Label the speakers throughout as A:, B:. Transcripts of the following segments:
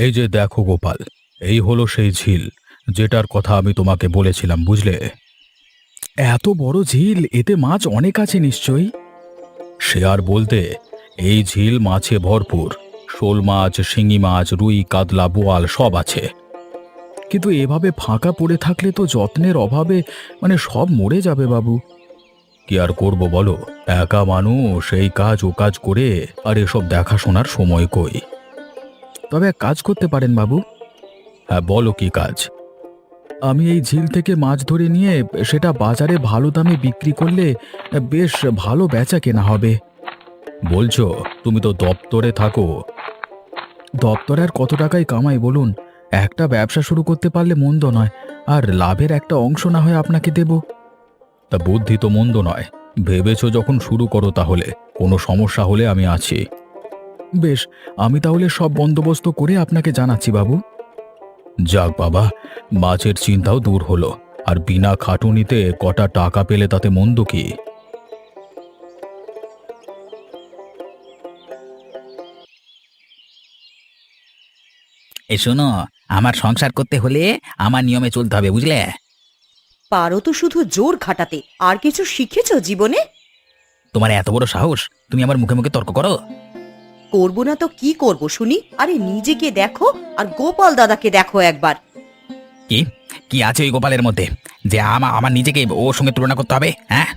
A: এই যে দেখো গোপাল, এই হলো সেই ঝিল যেটার কথা আমি তোমাকে বলেছিলাম, বুঝলে? এত বড় ঝিল, এতে মাছ অনেক আছে নিশ্চয়ই। সে আর বলতে, এই ঝিল মাছে ভরপুর। শোল মাছ, শিঙি মাছ, রুই, কাতলা, বোয়াল সব আছে। কিন্তু এভাবে ফাঁকা পড়ে থাকলে তো যত্নের অভাবে সব মরে যাবে বাবু। কি আর করব বলো, একা মানুষ, এই কাজ ও কাজ করে আর এসব দেখাশোনার সময় কই। তবে এক কাজ করতে পারেন বাবু। হ্যাঁ, বলো কি কাজ? আমি এই ঝিল থেকে মাছ ধরে নিয়ে সেটা বাজারে ভালো দামে বিক্রি করলে বেশ ভালো বেচা কেনা হবে। বলছো? তুমি তো দপ্তরে থাকো। দপ্তরে আর কত টাকায় কামাই বলুন? একটা ব্যবসা শুরু করতে পারলে মন্দ নয়। আর লাভের একটা অংশ না হয় আপনাকে দেব। তা বুদ্ধি তো মন্দ নয়। ভেবেছো যখন শুরু করো, তাহলে কোনো সমস্যা হলে আমি আছি। বেশ, আমি তাহলে সব বন্দোবস্ত করে আপনাকে জানাচ্ছি বাবু। যাক বাবা, মাছের চিন্তাও দূর হলো। আর বিনা খাটুনিতে কটা টাকা পেলে তাতে মন্দ কি?
B: শোনো, আমার সংসার করতে হলে আমার নিয়মে চলতে হবে, বুঝলে?
C: পারো তো শুধু জোর খাটাতে, আর কিছু শিখেছো জীবনে?
B: তোমার এত বড় সাহস, তুমি আমার মুখে মুখে তর্ক করো?
C: করবো না তো কি করব শুনি? আরে নিজেকে দেখো, আর গোপাল দাদাকে দেখো একবার।
B: কি কি আছে ওই গোপালের মধ্যে যে আমার নিজেকে ওর সঙ্গে তুলনা করতে হবে? হ্যাঁ,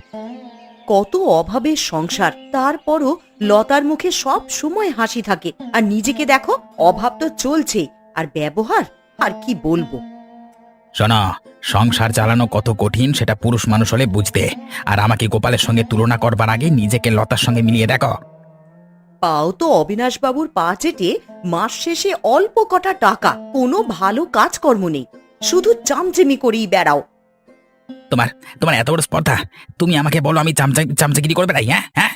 C: কত অভাবের সংসার, তারপরও লতার মুখে সব সময় হাসি থাকে, আর নিজেকে দেখো, অভাব তো চলছে, আর ব্যবহার আর কি বলবো।
B: শোনো, সংসার চালানো কত কঠিন সেটা পুরুষ মানুষ হলে বুঝতে। আর আমাকে গোপালের সঙ্গে তুলনা করবার আগে নিজেকে লতার সঙ্গে মিলিয়ে দেখো।
C: পাও তো অবিনাশ বাবুর পা চেটে, মাস শেষে অল্প কটা টাকা, কোনো ভালো কাজকর্ম নেই, শুধু চামচেমি করেই বেড়াও।
B: তোমার তোমার এত বড় স্পর্ধা, তুমি আমাকে বলো আমি চামচাগিরি করবে তাই? হ্যাঁ হ্যাঁ,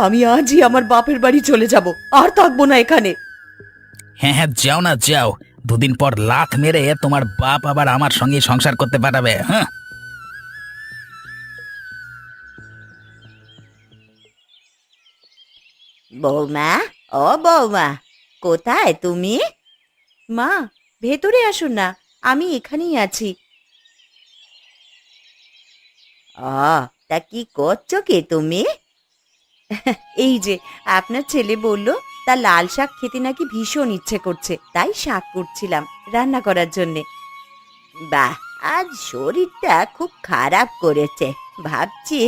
C: আমি আজই আমার বাপের বাড়ি চলে যাব, আর থাকবো না এখানে।
B: হ্যাঁ হ্যাঁ, যাও না যাও। দুদিন পর লাথ মেরে তোমার বাপ আবার আমার সঙ্গে সংসার করতে পাঠাবে। হ্যাঁ,
C: বৌমা, ও বৌমা, কোথায় তুমি? মা, ভেতরে আসুন না, আমি এখানেই আছি। তা কি করছো কি তুমি? এই যে, আপনার ছেলে বলল তা লাল শাক খেতে নাকি ভীষণ ইচ্ছে করছে, তাই শাক করছিলাম রান্না করার জন্যে। বাহ, আজ শরীরটা খুব খারাপ করেছে, ভাবছি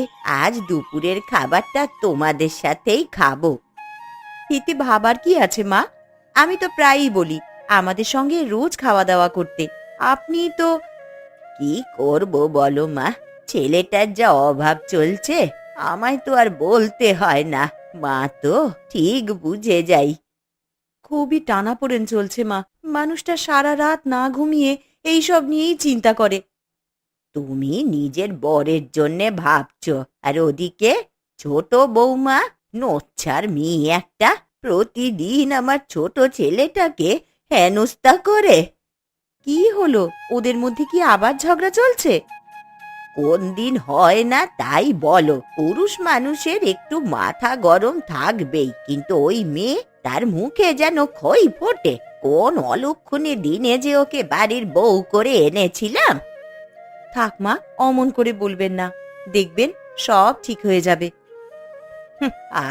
C: আজ দুপুরের খাবারটা তোমাদের সাথেই খাবো। এতে ভাবার কি আছে মা? আমি তো প্রায়ই বলি আমাদের সঙ্গে রোজ খাওয়া দাওয়া করতে। আপনি তো কি করব বলো মা, ছেলেটার যা অভাব চলছে, আমায় তো আর বলতে হয় না, মা তো ঠিক বুঝে যাই। খুবই টানাপোড়েন চলছে মা, মানুষটা সারা রাত না ঘুমিয়ে এইসব নিয়েই চিন্তা করে। তুমি নিজের বরের জন্যে ভাবছো, আর ওদিকে ছোট বৌমা, নোচ্ছার মেয়ে একটা, প্রতিদিন আমার ছোট ছেলেটাকে হেনস্থা করে। কি হলো, ওদের মধ্যে কি আবার ঝগড়া চলছে? কোন দিন হয় না তাই বলো, পুরুষ মানুষের একটু মাথা গরম থাকবেই, কিন্তু ওই মেয়ে, তার মুখে যেন খই ফোটে। কোন অলক্ষণে দিনে যে ওকে বাড়ির বউ করে এনেছিলাম। থাক মা, অমন করে বলবেন না, দেখবেন সব ঠিক হয়ে যাবে।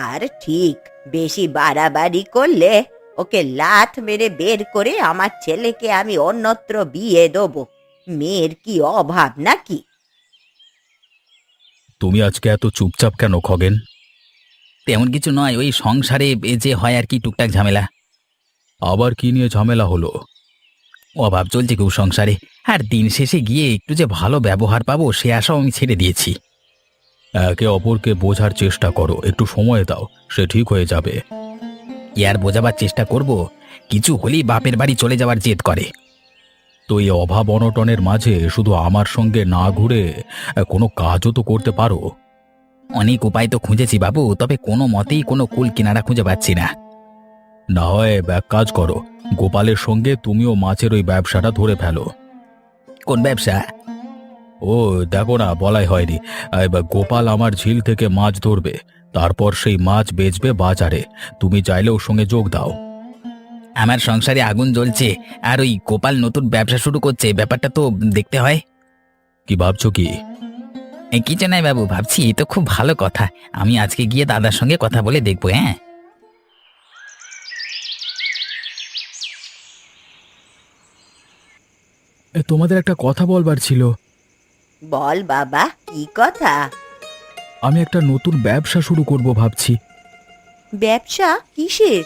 C: আর ঠিক, বেশি বাড়াবাড়ি করলে ওকে লাথ মেরে বের করে আমার ছেলেকে আমি অন্যত্র বিয়ে দেবো। মেয়ের কি অভাব নাকি?
A: তুমি আজকে এত চুপচাপ কেন খগেন?
B: তেমন কিছু নয়, ওই সংসারে যে হয় আর কি, টুকটাক ঝামেলা।
A: আবার কি নিয়ে ঝামেলা হলো?
B: অভাব চলছে কেউ সংসারে, আর দিন শেষে গিয়ে একটু যে ভালো ব্যবহার পাবো সে আশাও আমি ছেড়ে দিয়েছি।
A: একে অপরকে বোঝার চেষ্টা করো, একটু সময় দাও, সে ঠিক হয়ে যাবে।
B: কি আর বোঝাবার চেষ্টা করব, কিছু হলেই বাপের বাড়ি চলে যাওয়ার জেদ করে।
A: তো এই অভাব অনটনের মাঝে শুধু আমার সঙ্গে না ঘুরে কোনো কাজও তো করতে পারো।
B: অনেক উপায় তো খুঁজেছি বাবু, তবে কোনো মতেই কোনো কুল কিনারা খুঁজে পাচ্ছি না।
A: না হয় এক কাজ করো, গোপালের সঙ্গে তুমিও মাছের ওই ব্যবসাটা ধরে ফেলো।
B: কোন ব্যবসা?
A: ও দেখো না, বলাই হয়নি। গোপাল আমার ঝিল থেকে মাছ ধরবে, তারপর সেই মাছ বেচবে বাজারে। তুমি চাইলে ওর সঙ্গে যোগ দাও।
B: আমার সংসারে আগুন জ্বলছে, আর ওই গোপাল নতুন ব্যবসা শুরু করছে, ব্যাপারটা তো দেখতে হয়।
A: কি ভাবছো কি?
B: কিছু নাই বাবু, ভাবছি এ তো খুব ভালো কথা। আমি আজকে গিয়ে দাদার সঙ্গে কথা বলে দেখবো। হ্যাঁ,
A: তোমাদের একটা কথা বলবার ছিল।
C: বল বাবা, কি কথা?
A: আমি একটা নতুন ব্যবসা শুরু করব ভাবছি।
C: ব্যবসা? কিসের?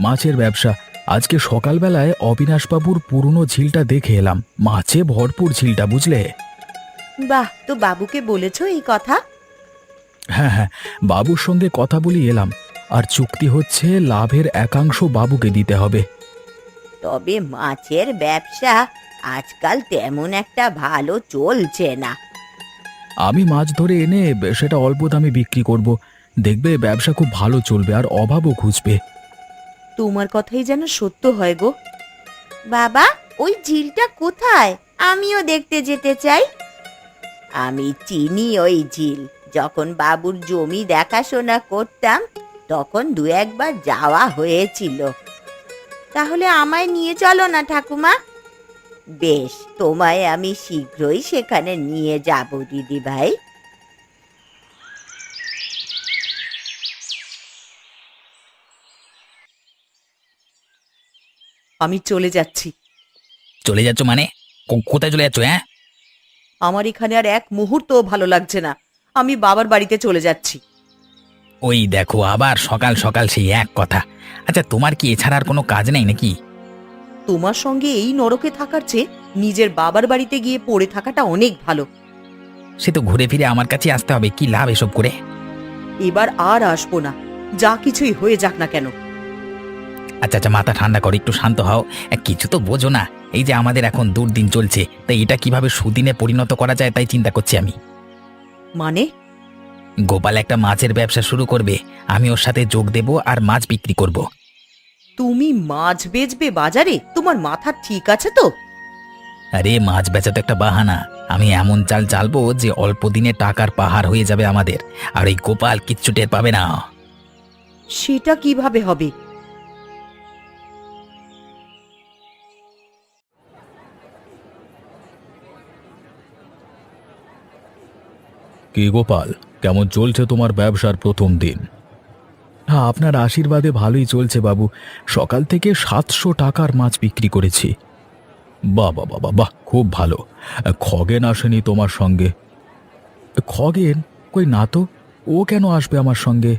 A: মাছের ব্যবসা। আজকে সকালবেলায় অবিনাশবাবুর পুরনো ঝিলটা দেখে এলাম, মাছে ভরপুর ঝিলটা, বুঝলে?
C: বাহ, তো বাবুকে বলেছো এই কথা?
A: হ্যাঁ হ্যাঁ, বাবুর সঙ্গে কথা বলি এলাম। আর চুক্তি হচ্ছে লাভের একাংশ বাবুকে দিতে হবে।
C: তবে মাছের ব্যবসা আজকাল তেমন একটা ভালো চলছে না।
A: আমি মাছ ধরে এনে সেটা অল্প দামে বিক্রি করব। দেখবে ব্যবসা খুব ভালো চলবে আর অভাবও ঘুচবে।
C: তোমার কথাই যেন সত্য হয় গো। বাবা, ওই ঝিলটা কোথায়? আমিও দেখতে যেতে চাই। আমি চিনি ওই ঝিল। যখন বাবুর জমি দেখাশোনা করতাম তখন দু একবার যাওয়া হয়েছিল। তাহলে আমায় নিয়ে চলো না ঠাকুমা। বেশ, তোমায় আমি শীঘ্রই সেখানে নিয়ে যাব দিদি ভাই। আমি চলে যাচ্ছি।
B: চলে যাচ্ছ মানে? কোথায় চলে যাচ্ছ? হ্যাঁ,
C: আমার এখানে আর এক মুহূর্তও ভালো লাগছে না। আমি বাবার বাড়িতে চলে যাচ্ছি।
B: ওই দেখো আবার সকাল সকাল সেই এক কথা। আচ্ছা, তোমার কি এছাড়া আর কোনো কাজ নেই নাকি?
C: তোমার সঙ্গে এই নরকে থাকার চেয়ে নিজের বাবার বাড়িতে গিয়ে পড়ে থাকাটা অনেক ভালো।
B: সে তো ঘুরে ফিরে আমার কাছে আসতে হবে, কি লাভ এসব করে?
C: এবার আর আসবো না, যা কিছুই হয়ে যাক না কেন।
B: আচ্ছা আচ্ছা, মাথা ঠান্ডা করো, একটু শান্ত হও। কিছু তো বোঝো না। এই যে আমাদের এখন দুর্দিন চলছে, তাই এটা কিভাবে সুদিনে পরিণত করা যায় তাই চিন্তা করছি আমি।
C: মানে?
B: গোপাল একটা মাছের ব্যবসা শুরু করবে, আমি ওর সাথে যোগ দেব আর মাছ বিক্রি করব।
C: তুমি মাছ বেচবে বাজারে? তোমার মাথা ঠিক আছে তো?
B: আরে মাছ বেচা তো একটা বাহানা। আমি এমন চাল চালবো যে অল্প দিনে টাকার পাহাড় হয়ে যাবে আমাদের, আর এই গোপাল কিচ্ছু টের পাবে না।
C: সেটা কিভাবে হবে?
A: কি গোপাল, কেমন চলছে তোমার ব্যবসার প্রথম দিন? হ্যাঁ, আপনার আশীর্বাদে ভালোই চলছে বাবু। সকাল থেকে 700 টাকার মাছ বিক্রি করেছি। বাহ বাহ বাহ বাহ, খুব ভালো। খগেন আসেনি তোমার সঙ্গে? খগেন? কই না তো। ও কেন আসবে আমার সঙ্গে?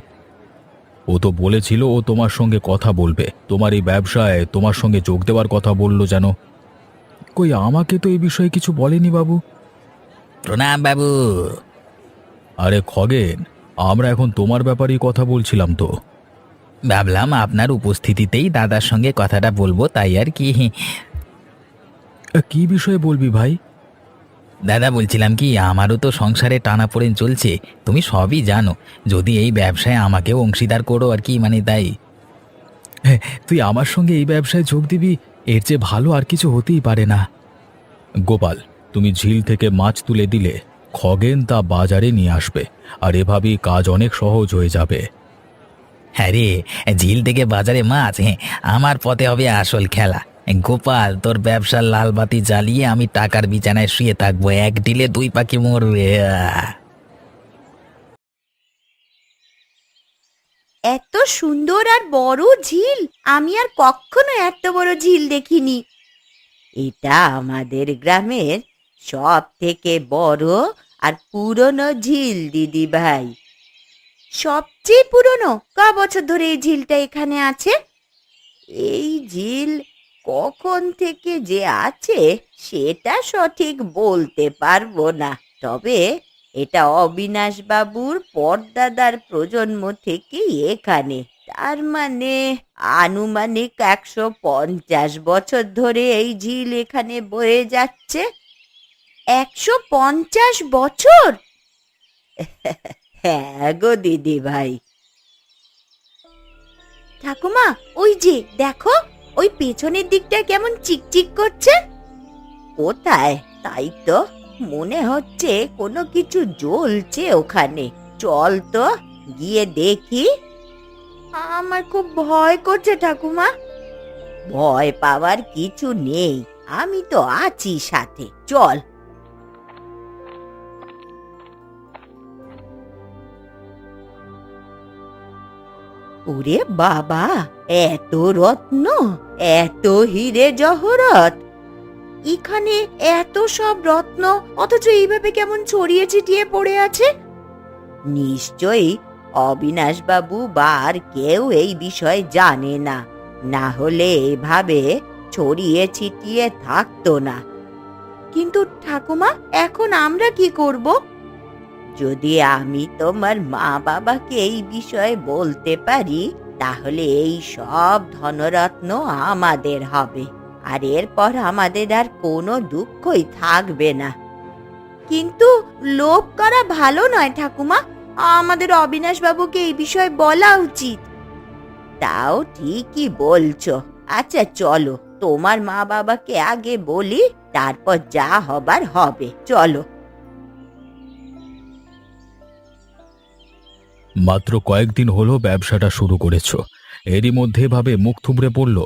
A: ও তো বলেছিল ও তোমার সঙ্গে কথা বলবে, তোমার এই ব্যবসায় তোমার সঙ্গে যোগ দেওয়ার কথা বললো যেন। কই, আমাকে তো এই বিষয়ে কিছু বলেনি বাবু।
B: প্রণাম বাবু।
A: আরে খগেন, আমরা এখন তোমার ব্যাপারেই কথা বলছিলাম তো।
B: ভাবলাম আপনার উপস্থিতিতেই দাদার সঙ্গে কথাটা বলবো, তাই আর কি।
A: কি বিষয়ে বলবি ভাই?
B: দাদা, বলছিলাম কি, আমারও তো সংসারে টানাপোড়েন চলছে, তুমি সবই জানো। যদি এই ব্যবসায় আমাকেও অংশীদার করো আর কি, মানে তাই।
A: হ্যাঁ, তুই আমার সঙ্গে এই ব্যবসায় যোগ দিবি, এর চেয়ে ভালো আর কিছু হতেই পারে না। গোপাল, তুমি ঝিল থেকে মাছ তুলে দিলে খগেন তা বাজারে নিয়ে আসবে, আর এভাবেই কাজ অনেক সহজ হয়ে যাবে।
B: হ্যাঁ রে, ঝিল থেকে বাজারে মাছ, হ্যাঁ, আমার পথে হবে আসল খেলা। গোপাল, তোর ব্যবসার লাল বাতি জ্বালিয়ে আমি টাকার বিছানায় শুয়ে থাকবো, এক ডিলে দুই পাখি মরবে।
C: এত সুন্দর আর বড় ঝিল! আমি আর কখনো এত বড় ঝিল দেখিনি। এটা আমাদের গ্রামের সব থেকে বড় আর পুরনো ঝিল দিদি ভাই। সবচেয়ে পুরনো? ক বছর ধরে এই ঝিলটা এখানে আছে? এই ঝিল কখন থেকে যে আছে সেটা সঠিক বলতে পারবো না, তবে এটা অবিনাশ বাবুর পরদাদার প্রজন্ম থেকেই এখানে। তার মানে আনুমানিক 150 বছর ধরে এই ঝিল এখানে বয়ে যাচ্ছে। 150 বছর? হ্যাঁ গো দিদি ভাই। ঠাকুমা, ওই যে দেখো, ওই পেছনের দিকটা কেমন চিকচিক করছে। কোথায়? তাই তো মনে হচ্ছে কোনো কিছু জ্বলছে ওখানে। চল তো গিয়ে দেখি। আমার খুব ভয় করছে ঠাকুমা। ভয় পাওয়ার কিছু নেই, আমি তো আছি সাথে, চল। ওরে বাবা, এত রত্ন, এত হিরে জহরত! এখানে এত সব রত্ন, অথচ এইভাবে কেমন ছড়িয়ে ছিটিয়ে পড়ে আছে। নিশ্চয়ই অবিনাশ বাবু বা আর কেউ এই বিষয়ে জানে না, না হলে এভাবে ছড়িয়ে ছিটিয়ে থাকতো না। কিন্তু ঠাকুমা, এখন আমরা কি করব? যদি আমি তোমার মা বাবাকে এই বিষয়ে বলতে পারি, তাহলে এই সব ধনরত্ন আমাদের হবে, আর এরপর আমাদের আর কোনো দুঃখই থাকবে না। কিন্তু লোভ করা ভালো নয় ঠাকুমা, আমাদের অবিনাশ বাবুকে এই বিষয়ে বলা উচিত। তাও ঠিকই বলছো। আচ্ছা চলো, তোমার মা বাবাকে আগে বলি, তারপর যা হবার হবে, চলো।
A: মাত্র কয়েকদিন হলো ব্যবসাটা শুরু করেছো, এরই মধ্যে ভাবে মুখ থুবড়ে পড়ল।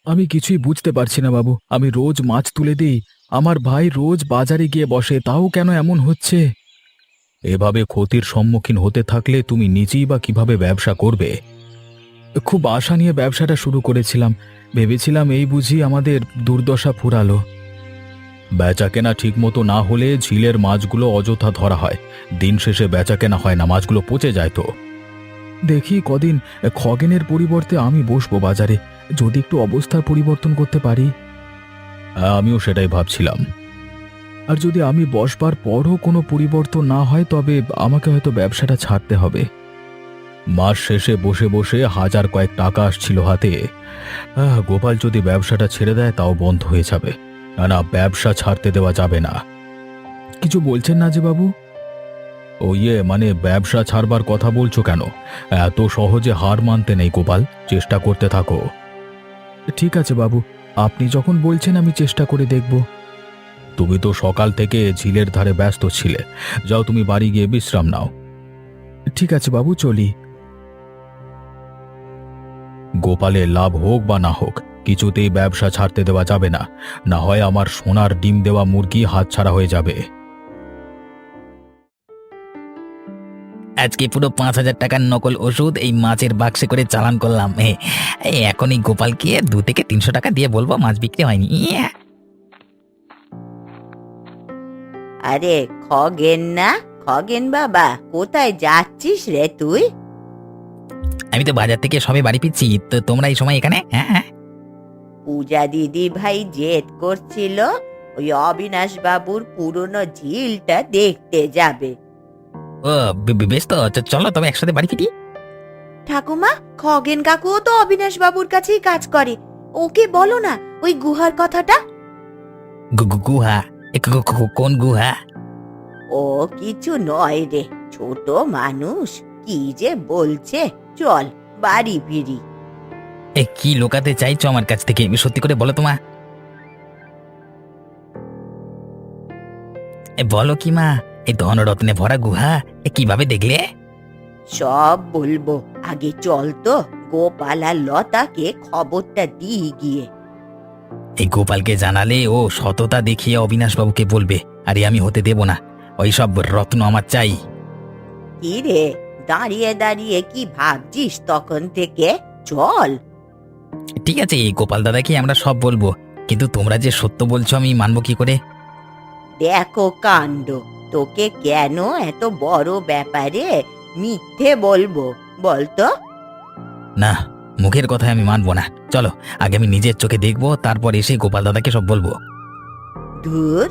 A: আমি কিছুই বুঝতে পারছি না বাবু, আমি রোজ মাছ তুলে দিই, আমার ভাই রোজ বাজারে গিয়ে বসে, তাও কেন এমন হচ্ছে? এভাবে ক্ষতির সম্মুখীন হতে থাকলে তুমি নিজেই বা কিভাবে ব্যবসা করবে? খুব আশা নিয়ে ব্যবসাটা শুরু করেছিলাম, ভেবেছিলাম এই বুঝি আমাদের দুর্দশা ফুরালো। বেচাকেনা ঠিকমতো না হলে ঝিলের মাছগুলো অযথা ধরা হয়, দিন শেষে বেচাকেনা হয় না, মাছগুলো পচে যায়। তো দেখি কদিন খগেনের পরিবর্তে আমি বসবো বাজারে, যদি একটু অবস্থার পরিবর্তন করতে পারি। আমিও সেটাই ভাবছিলাম। আর যদি আমি বসবার পরও কোনো পরিবর্তন না হয়, তবে আমাকে হয়তো ব্যবসাটা ছাড়তে হবে। মাস শেষে বসে বসে হাজার কয়েক টাকা আসছিল হাতে। গোপাল যদি ব্যবসাটা ছেড়ে দেয়, তাও বন্ধ হয়ে যাবে। না না, ব্যবসা ছাড়তে দেওয়া যাবে না। কিছু বলছেন না যে বাবু? ও মানে ব্যবসা ছাড়বার কথা বলছো কেন? এত সহজে হার মানতে নেই গোপাল, চেষ্টা করতে থাকো। ঠিক আছে বাবু, আপনি যখন বলছেন আমি চেষ্টা করে দেখব। তুমি তো সকাল থেকে ঝিলের ধারে ব্যস্ত ছিলে, যাও তুমি বাড়ি গিয়ে বিশ্রাম নাও। ঠিক আছে বাবু, চলি। গোপালের লাভ হোক বা না হোক, কিছুতেই ব্যবসা ছাড়তে দেওয়া যাবে না, না হয় আমার সোনার ডিম দেওয়া মুরগি হাতছাড়া হয়ে যাবে।
B: আজকে পুরো 5,000 টাকার নকল ওষুধ এই মাছের বাক্সে করে চালান করলাম। এখন এই গোপালকে 2 থেকে 300 টাকা দিয়ে বলবো মাছ বিক্রি হয়নি।
C: আরে খগেন না, খগেন বাবা, কোথায় যাচ্ছিস রে তুই?
B: আমি তো বাজার থেকে সবে বাড়ি ফিরছি, তো তোমরা এই সময় এখানে? হ্যাঁ হ্যাঁ।
C: পূজা দিদি ভাই জেদ করছিল ওই অবিনাশ বাবুর পুরনো ঝিলটা দেখতে যাবে।
B: ও বেশ, তো চলো তবে একসাথে বাড়ি ফিরি।
C: ঠাকুমা, খগেন কাকুও তো অবিনাশ বাবুর কাছেই কাজ করে, ওকে বলো না ওই গুহার কথাটা।
B: গুহা? কোন গুহা?
C: ও কিছু নয় রে, ছোট মানুষ, কি যে বলছে, চল বাড়ি ফিরি।
B: কি লোকাতে চাইছো আমার কাছ থেকে, সত্যি করে বলো তোমা। বলো কি মা, এই ধনরত্নে ভরা গুহা কিভাবে দেখলে?
C: সব বলবো, আগে চল তো গোপাল আর লতাকে খবরটা দিয়ে গিয়ে।
B: এই গোপালকে জানালে ও সততা দেখিয়ে অবিনাশ বাবুকে বলবে, আরে আমি হতে দেব না, ওই সব রত্ন আমার চাই।
C: কি রে, দাঁড়িয়ে দাঁড়িয়ে কি ভাবছিস তখন থেকে? চল।
B: ঠিক আছে, এই গোপাল দাদাকে আমরা সব বলবো, কিন্তু তোমরা যে সত্য বলছো আমি মানবো কি করে?
C: দেখো কাণ্ড, তোকে কেন এত বড় ব্যাপারে মিথ্যে বলবো বলতো?
B: না, মুখের কথায় আমি মানবো না। চলো আগে আমি নিজের চোখে দেখবো, তারপর এসে গোপাল দাদাকে সব বলবো।
C: ধুর,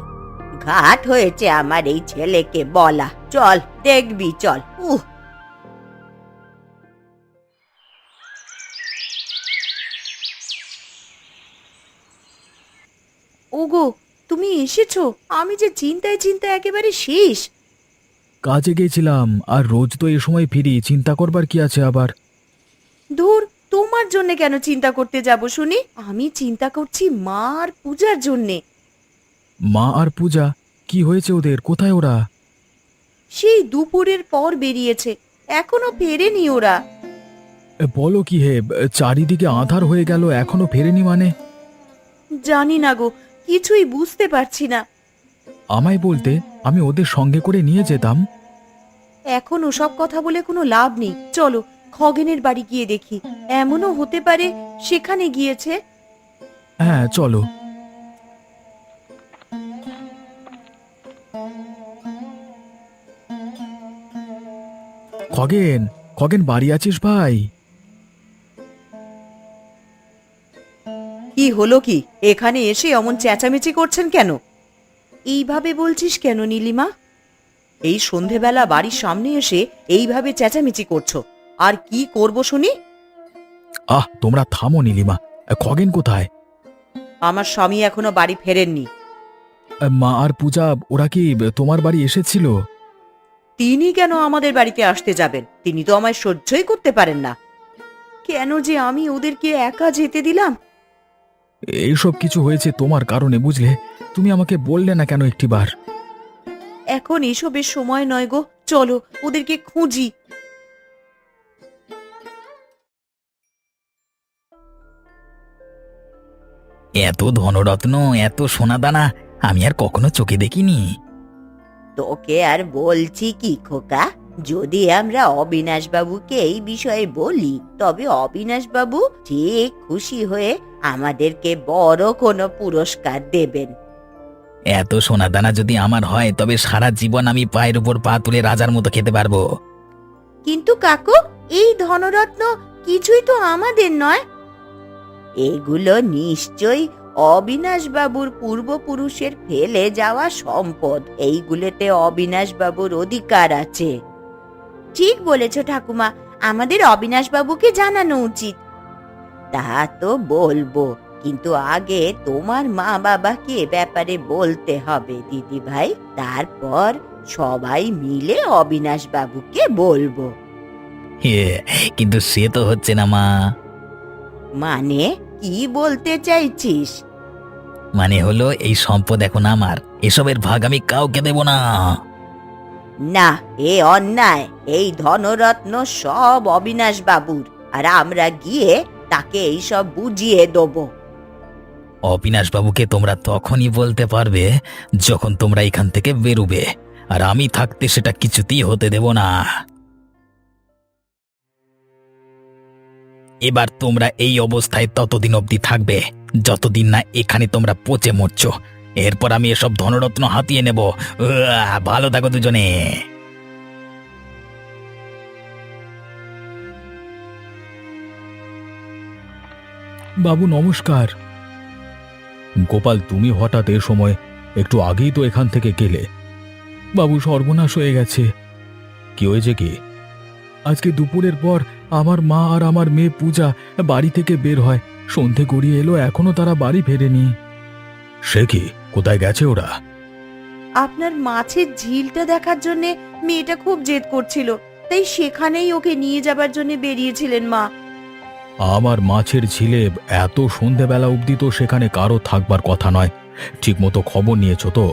C: ঘাট হয়েছে আমার এই ছেলেকে বলা। চল দেখবি, চল। ওগো, তুমি এসেছো? আমি যে চিন্তায় চিন্তায় একেবারে শেষ।
A: কাজে গেছিলাম, আর রোজ তো এ সময় ফিরি, চিন্তা করবার কি আছে আবার?
C: ধুর, তোমার জন্য কেন চিন্তা করতে যাব শুনি? আমি চিন্তা করছি মা আর পূজার জন্যে।
A: মা আর পূজা? কি হয়েছে ওদের? কোথায় ওরা?
C: সেই দুপুরের পর বেরিয়েছে, এখনো ফেরেনি ওরা।
A: বলো কি হে, চারিদিকে আঁধার হয়ে গেল, এখনো ফেরেনি মানে?
C: জানি না গো, কিছুই বুঝতে পারছি না।
A: আমায় বলতে, আমি ওদের সঙ্গে করে নিয়ে যেতাম।
C: এখন ওসব কথা বলে কোনো লাভ নেই, চলো খগেনের বাড়ি গিয়ে দেখি। এমনও হতে পারে সেখানে গিয়েছে।
A: হ্যাঁ চলো। খগেন, খগেন বাড়ি আছিস ভাই?
C: কি হলো কি, এখানে এসে অমন চেঁচামেচি করছেন কেন? এইভাবে বলছিস কেন নীলিমা? এই সন্ধেবেলা বাড়ির সামনে এসে এইভাবে চেঁচামেচি করছো, আর কি করব শুনি?
A: তোমরা থামো নীলিমা। খগেন কোথায়?
C: আমার স্বামী এখনো বাড়ি ফেরেননি।
A: মা আর পূজা ওরা কি তোমার বাড়ি এসেছিল?
C: তিনি কেন আমাদের বাড়িতে আসতে যাবেন? তিনি তো আমায় সহ্যই করতে পারেন না। কেন যে আমি ওদেরকে একা যেতে দিলাম?
A: এইসব কিছু হয়েছে তোমার কারণে, বুঝলে? তুমি আমাকে বললে না কেন একটিবার?
C: এখন এসবের সময় নয় গো, চলো ওদেরকে খুঁজি।
B: এত ধনরত্ন, এত সোনাদানা আমি আর কখনো চোখে দেখিনি।
C: তোকে আর বলছি কি খোকা, যদি আমরা অবিনাশ বাবুকে এই বিষয়ে বলি, তবে অবিনাশ বাবু ঠিক খুশি হয়ে আমাদেরকে বড় কোনো পুরস্কার দেবেন।
B: এত সোনাদানা যদি আমার হয়, তবে সারা জীবন আমি পায়ের উপর পা তুলে রাজার মতো খেতে পারবো।
C: কিন্তু কাকু, এই ধনরত্ন কিছুই তো আমাদের নয়। এগুলো নিশ্চয়ই অবিনাশ বাবুর পূর্বপুরুষের ফেলে যাওয়া সম্পদ। এইগুলোতে অবিনাশ বাবুর অধিকার আছে। ঠিক বলেছ ঠাকুমা, আমাদের অবিনাশ বাবুকে জানানো উচিত। তা তো বলবো, কিন্তু আগে তোমার মা বাবাকে এ ব্যাপারে বলতে হবে দিদি ভাই। তারপর সবাই মিলে অবিনাশ বাবুকে বলবো।
B: কিন্তু সে তো হচ্ছে না মা।
C: মানে কি বলতে চাইছিস?
B: মানে হলো, এই সম্পদ এখন আমার, এসবের ভাগ আমি কাউকে দেব না।
C: না, এ অন্যায়। এই ধনরত্ন সব অবিনাশ বাবুর, আর আমরা গিয়ে তাকে এইসব বুঝিয়ে দেবো।
B: অবিনাশ বাবুকে তোমরা তখনই বলতে পারবে যখন তোমরা এখান থেকে বেরোবে, আর আমি থাকতে সেটা কিছুতেই হতে দেব না। এবার তোমরা এই অবস্থায় ততদিন অবধি থাকবে যতদিন না এখানে তোমরা পচে মরছো। এরপর আমি এসব ধনরত্ন হাতিয়ে নেব। ভালো থাকো দুজনে।
A: বাবু নমস্কার। গোপাল, তুমি হঠাৎ এ সময়? একটু আগেই তো এখান থেকে গেলে। বাবু, সর্বনাশ হয়ে গেছে। কি হয়েছে কি? আজকে দুপুরের পর আমার মা আর আমার মেয়ে পূজা বাড়ি থেকে বের হয়। সন্ধে গড়িয়ে এলো, এখনো তারা বাড়ি ফেরেনি। সে কি? কোথায় গেছে ওরা?
C: আপনার মাছের ঝিলটা দেখার জন্য মেয়েটা খুব জেদ করছিল, তাই সেখানেই ওকে নিয়ে যাবার জন্য বেরিয়েছিলেন মা।
A: আমার মাছের ঝিলে এত সন্ধেবেলা অবধি তো সেখানে কারো থাকবার কথা নয়। ঠিকমতো খবর নিয়েছো তো?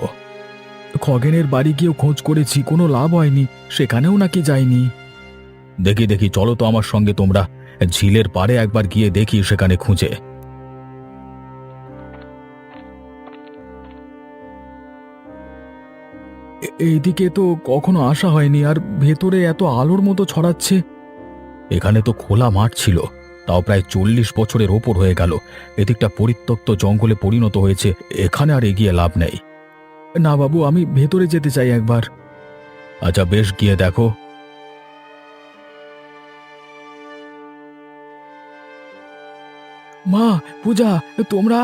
A: খগেনের বাড়ি গিয়েও খোঁজ করেছি, কোনো লাভ হয়নি। সেখানেও নাকি যায়নি। দেখি দেখি, চলো তো আমার সঙ্গে তোমরা। ঝিলের পাড়ে একবার গিয়ে দেখি সেখানে খুঁজে। এইদিকে তো কখনো আসা হয়নি, আর ভেতরে এত আলোর মতো ছড়াচ্ছে। এখানে তো খোলা মাঠ ছিল, তাও প্রায় 40 বছরের ওপর হয়ে গেল। এদিকটা পরিত্যক্ত জঙ্গলে পরিণত হয়েছে। এখানে আর এগিয়ে লাভ নেই। না বাবু, আমি ভেতরে যেতে চাই একবার। আচ্ছা বেশ, গিয়ে দেখো। মা, পূজা, তোমরা?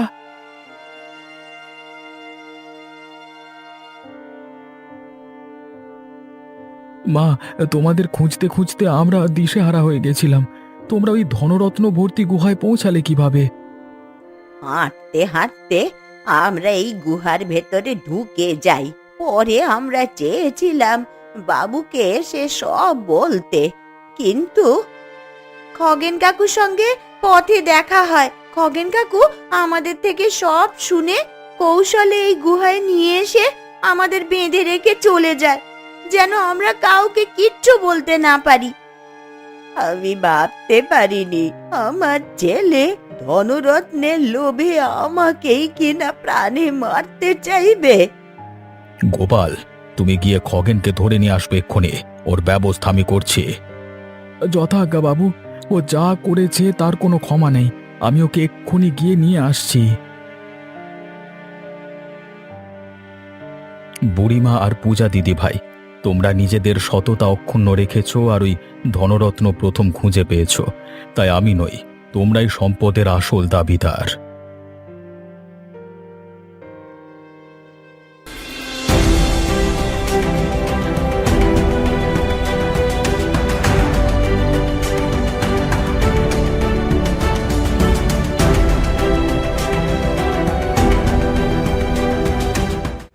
A: মা, তোমাদের খুঁজতে খুঁজতে আমরা দিশেহারা হয়ে গেছিলাম। তোমরা ওই ধনরত্ন ভর্তি গুহায় পৌঁছালে কিভাবে?
C: হাঁটতে হাঁটতে আমরা এই গুহার ভেতরে ঢুকে যাই। পরে আমরা চেয়েছিলাম বাবুকে এসে সব বলতে, কিন্তু খগেন কাকুর সঙ্গে পথে দেখা হয়। খগেন কাকু আমাদের থেকে সব শুনে কৌশলে এই গুহায় নিয়ে এসে আমাদের বেঁধে রেখে চলে যায়। যেন আমরা কাউকে কিচ্ছু বলতে না পারি। আমি ভাবতে পারিনি আমার ছেলে ধনরত্নের লোভে আমাকেই কিনা প্রাণে মারতে চাইবে।
A: গোপাল, তুমি গিয়ে খগেনকে ধরে নিয়ে আসবে এক্ষুনি। ওর ব্যবস্থা আমি করছি। যথাজ্ঞা বাবু, ও যা করেছে তার কোনো ক্ষমা নেই। আমি ওকে এক্ষুনি গিয়ে নিয়ে আসছি। বুড়িমা আর পূজা দিদি ভাই, তোমরা নিজেদের সততা অক্ষুণ্ণ রেখেছো আর ওই ধনরত্ন প্রথম খুঁজে পেয়েছো। তাই আমি নই, তোমরাই সম্পদের আসল দাবিদার।